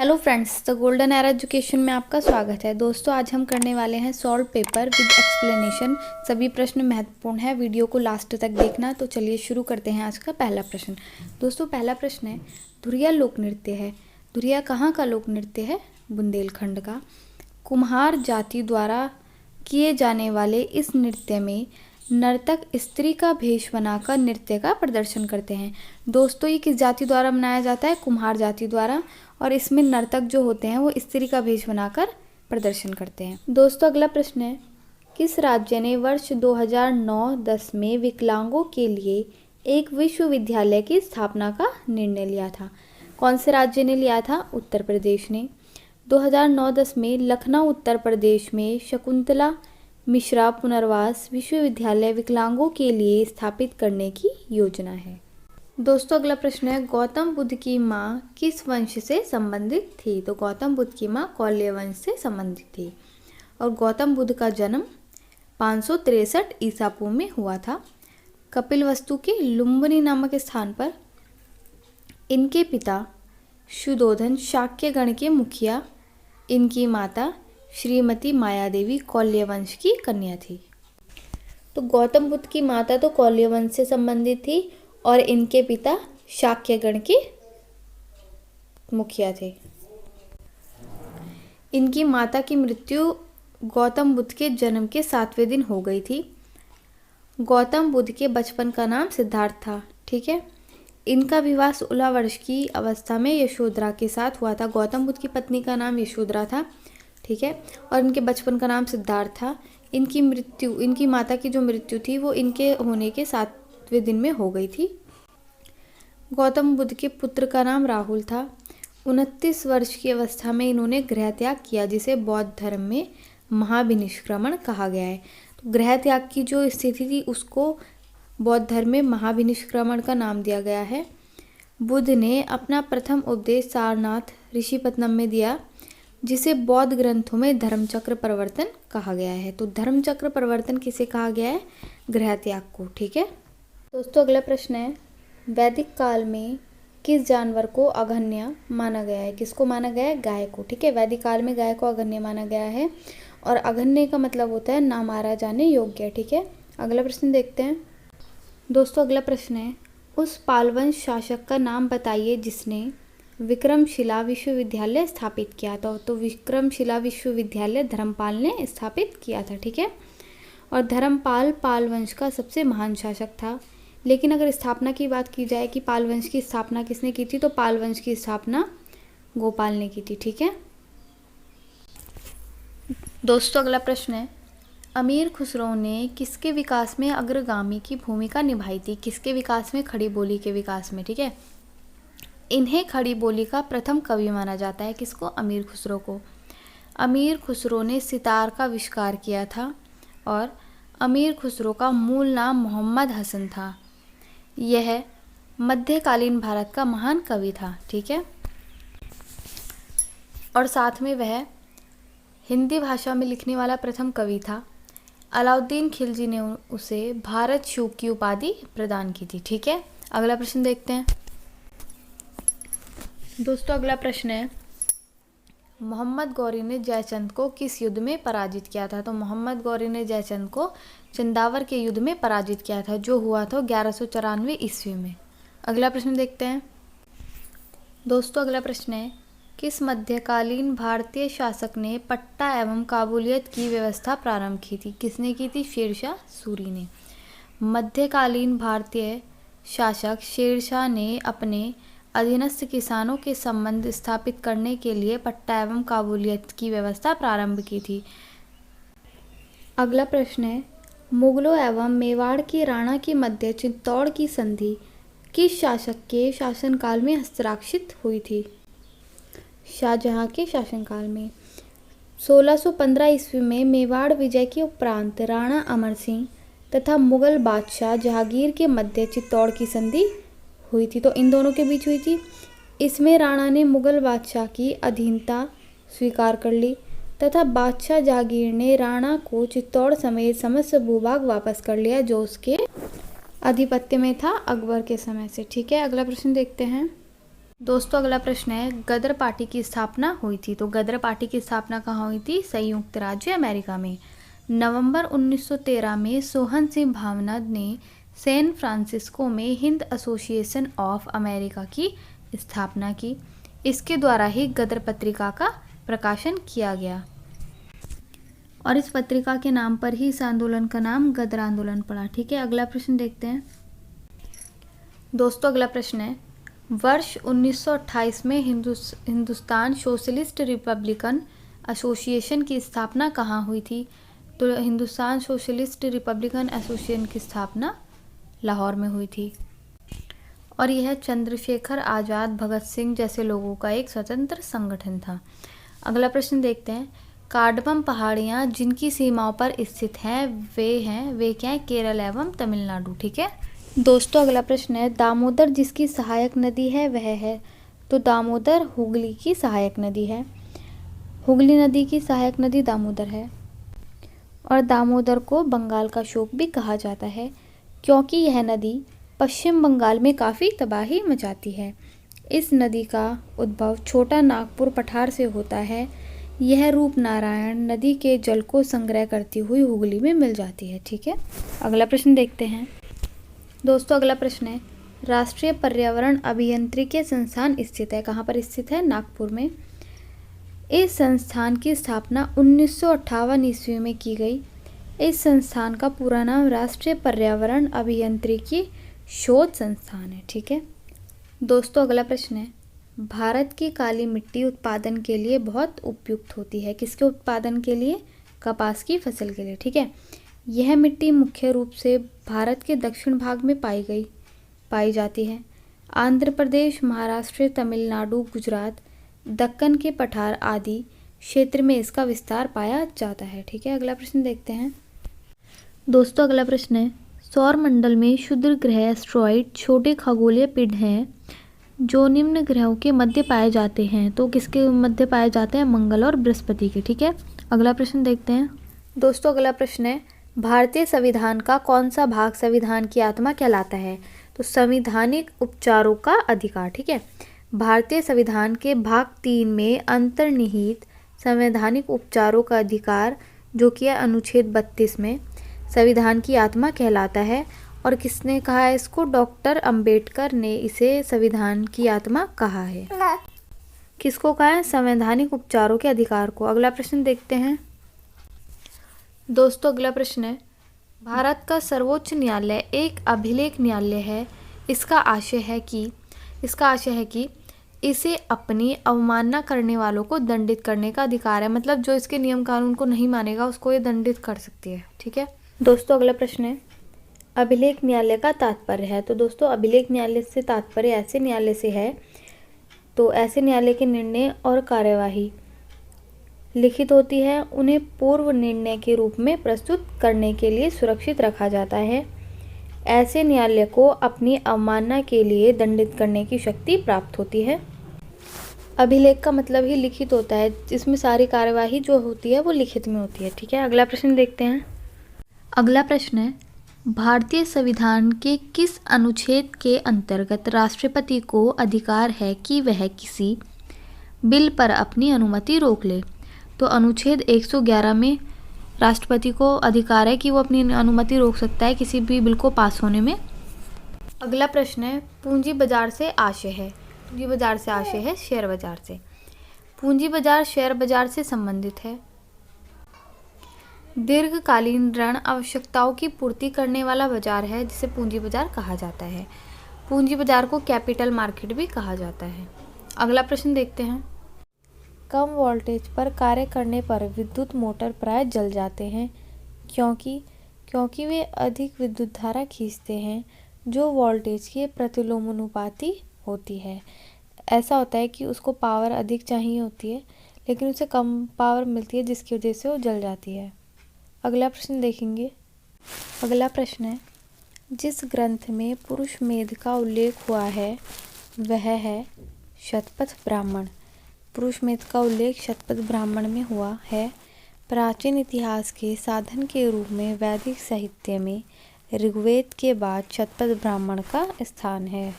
Hello friends, the golden era education में आपका स्वागत है। दोस्तों, आज हम करने वाले हैं सॉल्व पेपर विद एक्सप्लेनेशन। सभी प्रश्न महत्वपूर्ण है, वीडियो को लास्ट तक देखना। तो चलिए शुरू करते हैं आज का पहला प्रश्न। दोस्तों, पहला प्रश्न है, धुरिया लोक नृत्य है। धुरिया कहाँ का लोक नृत्य है? बुंदेलखंड का। कुम्हार जाति द्वारा किए जाने वाले इस नृत्य में नर्तक स्त्री का भेष बनाकर नृत्य का प्रदर्शन करते हैं। दोस्तों, ये किस जाति द्वारा मनाया जाता है? कुम्हार जाति द्वारा। और इसमें नर्तक जो होते हैं वो स्त्री का भेष बनाकर प्रदर्शन करते हैं। दोस्तों, अगला प्रश्न है, किस राज्य ने वर्ष 2009-10 में विकलांगों के लिए एक विश्वविद्यालय की स्थापना का निर्णय लिया था? कौन से राज्य ने लिया था? उत्तर प्रदेश ने। 2009-10 में लखनऊ उत्तर प्रदेश में शकुंतला मिश्रा पुनर्वास विश्वविद्यालय विकलांगों के लिए स्थापित करने की योजना है। दोस्तों, अगला प्रश्न है, गौतम बुद्ध की माँ किस वंश से संबंधित थी? तो गौतम बुद्ध की माँ कौल्य वंश से संबंधित थी। और गौतम बुद्ध का जन्म 563 ईसा पूर्व में हुआ था। कपिलवस्तु के लुम्बिनी नामक स्थान पर इनके पिता शुद्धोधन शाक्य गण के मुखिया, इनकी माता श्रीमती माया देवी कौल्य वंश की कन्या थी। तो गौतम बुद्ध की माता तो कौल्य वंश से संबंधित थी और इनके पिता शाक्य गण के मुखिया थे। इनकी माता की मृत्यु गौतम बुद्ध के जन्म के 7वें दिन हो गई थी। गौतम बुद्ध के बचपन का नाम सिद्धार्थ था। ठीक है। इनका विवाह 16 वर्ष की अवस्था में यशोधरा के साथ हुआ था। गौतम बुद्ध की पत्नी का नाम यशोधरा था। ठीक है। और इनके बचपन का नाम सिद्धार्थ था। इनकी माता की जो मृत्यु थी वो इनके होने के 7वें दिन में हो गई थी। गौतम बुद्ध के पुत्र का नाम राहुल था। 29 वर्ष की अवस्था में इन्होंने गृह त्याग किया, जिसे बौद्ध धर्म में महाभिनिष्क्रमण कहा गया है। तो गृह त्याग की जो स्थिति थी उसको बौद्ध धर्म में महाभिनिष्क्रमण का नाम दिया गया है। बुद्ध ने अपना प्रथम उपदेश सारनाथ ऋषिपत्तनम में दिया, जिसे बौद्ध ग्रंथों में धर्मचक्र परिवर्तन कहा गया है। तो धर्मचक्र परिवर्तन किसे कहा गया है? गृह त्याग को। ठीक है। दोस्तों, अगला प्रश्न है, वैदिक काल में किस जानवर को अघन्य माना गया है? किसको माना गया है? गाय को। ठीक है। वैदिक काल में गाय को अघन्य माना गया है और अघन्य का मतलब होता है ना मारा जाने योग्य। ठीक है। अगला प्रश्न देखते हैं। दोस्तों, अगला प्रश्न है, उस पालवंश शासक का नाम बताइए जिसने विक्रमशिला विश्वविद्यालय स्थापित किया था। तो विक्रमशिला विश्वविद्यालय धर्मपाल ने स्थापित किया था। ठीक है। और धर्मपाल पाल वंश का सबसे महान शासक था। लेकिन अगर स्थापना की बात की जाए कि पाल वंश की स्थापना किसने की थी, तो पाल वंश की स्थापना गोपाल ने की थी। ठीक है। दोस्तों, अगला प्रश्न है, अमीर खुसरो ने किसके विकास में अग्रगामी की भूमिका निभाई थी? किसके विकास में? खड़ी बोली के विकास में। ठीक है। इन्हें खड़ी बोली का प्रथम कवि माना जाता है। किसको? अमीर खुसरो को। अमीर खुसरो ने सितार का आविष्कार किया था और अमीर खुसरो का मूल नाम मोहम्मद हसन था। यह मध्यकालीन भारत का महान कवि था। ठीक है। और साथ में वह हिंदी भाषा में लिखने वाला प्रथम कवि था। अलाउद्दीन खिलजी ने उसे भारत शूक की उपाधि प्रदान की थी। ठीक है। अगला प्रश्न देखते हैं। दोस्तों, अगला प्रश्न है, मोहम्मद गौरी ने जयचंद को किस युद्ध में पराजित किया था? तो मोहम्मद गौरी ने जयचंद को चंदावर के युद्ध में पराजित किया था, जो हुआ था 1194 ईस्वी में। अगला प्रश्न देखते हैं। दोस्तों, अगला प्रश्न है, किस मध्यकालीन भारतीय शासक ने पट्टा एवं काबूलियत की व्यवस्था प्रारंभ की थी? किसने की थी? शेरशाह सूरी ने। मध्यकालीन भारतीय शासक शेरशाह ने अपने अधीनस्थ किसानों के संबंध स्थापित करने के लिए पट्टा एवं काबूलियत की व्यवस्था प्रारंभ की थी। अगला प्रश्न है, मुगलों एवं मेवाड़ के राणा के मध्य चित्तौड़ की संधि किस शासक के शासनकाल में हस्ताक्षरित हुई थी? शाहजहां के शासनकाल में। 1615 ईस्वी में मेवाड़ विजय के उपरांत राणा अमर सिंह तथा मुगल बादशाह जहांगीर के मध्य चित्तौड़ की संधि हुई थी। तो इन दोनों के बीच हुई थी। इसमें राणा ने मुगल बादशाह की अधीनता स्वीकार कर ली तथा बादशाह जहांगीर ने राणा को चित्तौड़ समेत समस्त भूभाग वापस कर लिया, जो उसके आधिपत्य में था अकबर के समय से। ठीक है। अगला प्रश्न देखते हैं। दोस्तों अगला प्रश्न है, गदर पार्टी की स्थापना हुई थी। तो गदर पार्टी की स्थापना कहाँ हुई थी? संयुक्त राज्य अमेरिका में। नवंबर 1913 में सोहन सिंह भावनद ने सैन फ्रांसिस्को में हिंद एसोसिएशन ऑफ अमेरिका की स्थापना की। इसके द्वारा ही गदर पत्रिका का प्रकाशन किया गया और इस पत्रिका के नाम पर ही इस आंदोलन का नाम गदर आंदोलन पड़ा। ठीक है, अगला प्रश्न देखते हैं। दोस्तों अगला प्रश्न है, वर्ष 1928 में हिंदुस्तान सोशलिस्ट रिपब्लिकन एसोसिएशन की स्थापना कहाँ हुई थी? तो हिंदुस्तान सोशलिस्ट रिपब्लिकन एसोसिएशन की स्थापना लाहौर में हुई थी और यह चंद्रशेखर आज़ाद, भगत सिंह जैसे लोगों का एक स्वतंत्र संगठन था। अगला प्रश्न देखते हैं, कार्डमम पहाड़ियाँ जिनकी सीमाओं पर स्थित हैं वे क्या हैं? केरल एवं तमिलनाडु। ठीक है दोस्तों अगला प्रश्न है, दामोदर जिसकी सहायक नदी है वह है? तो दामोदर हुगली की सहायक नदी है। हुगली नदी की सहायक नदी दामोदर है और दामोदर को बंगाल का शोक भी कहा जाता है क्योंकि यह नदी पश्चिम बंगाल में काफ़ी तबाही मचाती है। इस नदी का उद्भव छोटा नागपुर पठार से होता है। यह रूपनारायण नदी के जल को संग्रह करती हुई हुगली में मिल जाती है। ठीक है, अगला प्रश्न देखते हैं। दोस्तों अगला प्रश्न है, राष्ट्रीय पर्यावरण अभियांत्रिकी संस्थान स्थित है कहाँ पर स्थित है? नागपुर में। इस संस्थान की स्थापना 1958 ईस्वी में की गई। इस संस्थान का पूरा नाम राष्ट्रीय पर्यावरण अभियांत्रिकी शोध संस्थान है। ठीक है दोस्तों अगला प्रश्न है, भारत की काली मिट्टी उत्पादन के लिए बहुत उपयुक्त होती है। किसके उत्पादन के लिए? कपास की फसल के लिए। ठीक है, यह मिट्टी मुख्य रूप से भारत के दक्षिण भाग में पाई जाती है। आंध्र प्रदेश, महाराष्ट्र, तमिलनाडु, गुजरात, दक्कन के पठार आदि क्षेत्र में इसका विस्तार पाया जाता है। ठीक है, अगला प्रश्न देखते हैं। दोस्तों अगला प्रश्न है, सौर मंडल में क्षुद्र ग्रह एस्ट्रॉइड छोटे खगोलीय पिंड हैं जो निम्न ग्रहों के मध्य पाए जाते हैं। तो किसके मध्य पाए जाते हैं? मंगल और बृहस्पति के। ठीक है, अगला प्रश्न देखते हैं। दोस्तों अगला प्रश्न है, भारतीय संविधान का कौन सा भाग संविधान की आत्मा कहलाता है? तो संवैधानिक उपचारों का अधिकार। ठीक है, भारतीय संविधान के भाग 3 में अंतर्निहित संवैधानिक उपचारों का अधिकार जो कि है अनुच्छेद 32 में संविधान की आत्मा कहलाता है। और किसने कहा है इसको? डॉक्टर अंबेडकर ने इसे संविधान की आत्मा कहा है। किसको कहा है? संवैधानिक उपचारों के अधिकार को। अगला प्रश्न देखते हैं। दोस्तों अगला प्रश्न है, भारत का सर्वोच्च न्यायालय एक अभिलेख न्यायालय है। इसका आशय है कि इसे अपनी अवमानना करने वालों को दंडित करने का अधिकार है। मतलब जो इसके नियम कानून को नहीं मानेगा उसको ये दंडित कर सकती है। ठीक है दोस्तों अगला प्रश्न है, अभिलेख न्यायालय का तात्पर्य है। तो दोस्तों अभिलेख न्यायालय से तात्पर्य ऐसे न्यायालय से है तो ऐसे न्यायालय के निर्णय और कार्यवाही लिखित होती है, उन्हें पूर्व निर्णय के रूप में प्रस्तुत करने के लिए सुरक्षित रखा जाता है। ऐसे न्यायालय को अपनी अवमानना के लिए दंडित करने की शक्ति प्राप्त होती है। अभिलेख का मतलब ही लिखित होता है, इसमें सारी कार्यवाही जो होती है वो लिखित में होती है। ठीक है, अगला प्रश्न देखते हैं। अगला प्रश्न है, भारतीय संविधान के किस अनुच्छेद के अंतर्गत राष्ट्रपति को अधिकार है कि वह किसी बिल पर अपनी अनुमति रोक ले? तो अनुच्छेद 111 में राष्ट्रपति को अधिकार है कि वो अपनी अनुमति रोक सकता है किसी भी बिल को पास होने में। अगला प्रश्न है, पूंजी बाजार से आशय है। पूंजी बाजार से आशय है शेयर बाजार से। पूंजी बाजार शेयर बाजार से संबंधित है। दीर्घकालीन ऋण आवश्यकताओं की पूर्ति करने वाला बाजार है जिसे पूंजी बाजार कहा जाता है। पूंजी बाजार को कैपिटल मार्केट भी कहा जाता है। अगला प्रश्न देखते हैं। कम वोल्टेज पर कार्य करने पर विद्युत मोटर प्राय जल जाते हैं क्योंकि वे अधिक विद्युत धारा खींचते हैं जो वोल्टेज के प्रतिलोमानुपाती होती है। ऐसा होता है कि उसको पावर अधिक चाहिए होती है लेकिन उसे कम पावर मिलती है जिसकी वजह से वो जल जाती है। अगला प्रश्न देखेंगे। अगला प्रश्न है, जिस ग्रंथ में पुरुष मेध का उल्लेख हुआ है वह है शतपथ ब्राह्मण। पुरुष मेध का उल्लेख शतपथ ब्राह्मण में हुआ है। प्राचीन इतिहास के साधन के रूप में वैदिक साहित्य में ऋग्वेद के बाद शतपथ ब्राह्मण का स्थान है।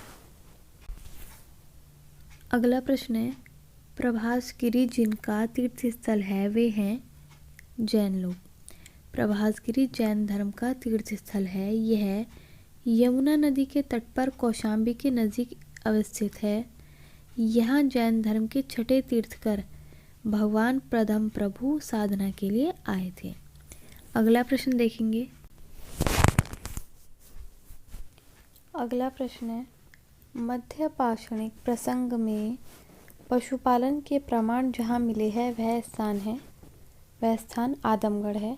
अगला प्रश्न है, प्रभासगिरी जिनका तीर्थ स्थल है वे हैं जैन लोग। प्रभासगिरी जैन धर्म का तीर्थ स्थल है। यह यमुना नदी के तट पर कौशाम्बी के नज़दीक अवस्थित है। यहाँ जैन धर्म के छठे तीर्थकर भगवान प्रथम प्रभु साधना के लिए आए थे। अगला प्रश्न देखेंगे। अगला प्रश्न है, मध्य पाषाणिक प्रसंग में पशुपालन के प्रमाण जहाँ मिले हैं वह स्थान आदमगढ़ है।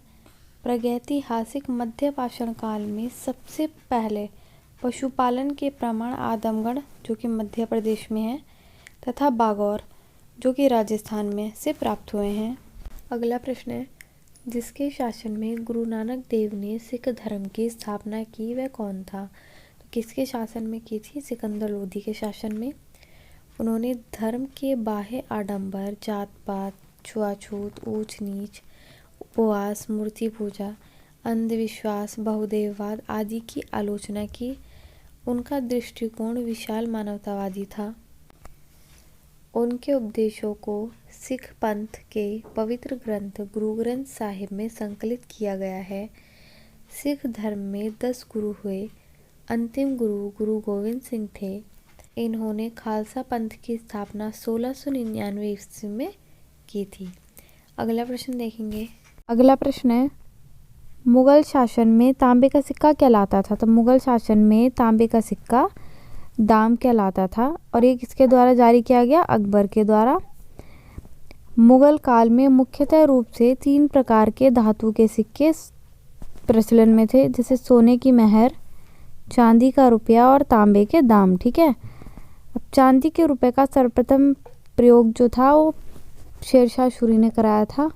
प्रागैतिहासिक मध्य पाषाण काल में सबसे पहले पशुपालन के प्रमाण आदमगढ़, जो कि मध्य प्रदेश में है, तथा बागौर, जो कि राजस्थान में, से प्राप्त हुए हैं। अगला प्रश्न है, जिसके शासन में गुरु नानक देव ने सिख धर्म की स्थापना की वह कौन था? तो किसके शासन में की थी? सिकंदर लोधी के शासन में। उन्होंने धर्म के बाह्य आडंबर, जात पात, छुआछूत, ऊंच नीच, उपवास, मूर्ति पूजा, अंधविश्वास, बहुदेववाद आदि की आलोचना की। उनका दृष्टिकोण विशाल मानवतावादी था। उनके उपदेशों को सिख पंथ के पवित्र ग्रंथ गुरु ग्रंथ साहिब में संकलित किया गया है। सिख धर्म में 10 गुरु हुए। अंतिम गुरु गुरु गोविंद सिंह थे। इन्होंने खालसा पंथ की स्थापना 1699 ईस्वी में की थी। अगला प्रश्न देखेंगे। अगला प्रश्न है, मुगल शासन में तांबे का सिक्का कहलाता था। तो मुगल शासन में तांबे का सिक्का दाम कहलाता था और ये किसके द्वारा जारी किया गया? अकबर के द्वारा। मुगल काल में मुख्यतः रूप से 3 प्रकार के धातु के सिक्के प्रचलन में थे, जैसे सोने की मेहर, चांदी का रुपया और तांबे के दाम। ठीक है। अब चांदी के रुपए का सर्वप्रथम प्रयोग जो था वो शेरशाह सूरी ने कराया था।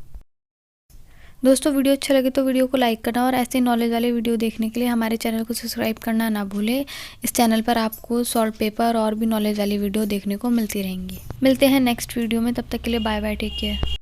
दोस्तों, वीडियो अच्छा लगे तो वीडियो को लाइक करना और ऐसे नॉलेज वाले वीडियो देखने के लिए हमारे चैनल को सब्सक्राइब करना ना भूलें। इस चैनल पर आपको सॉल्ट पेपर और भी नॉलेज वाली वीडियो देखने को मिलती रहेंगी। मिलते हैं नेक्स्ट वीडियो में, तब तक के लिए बाय बाय, टेक केयर।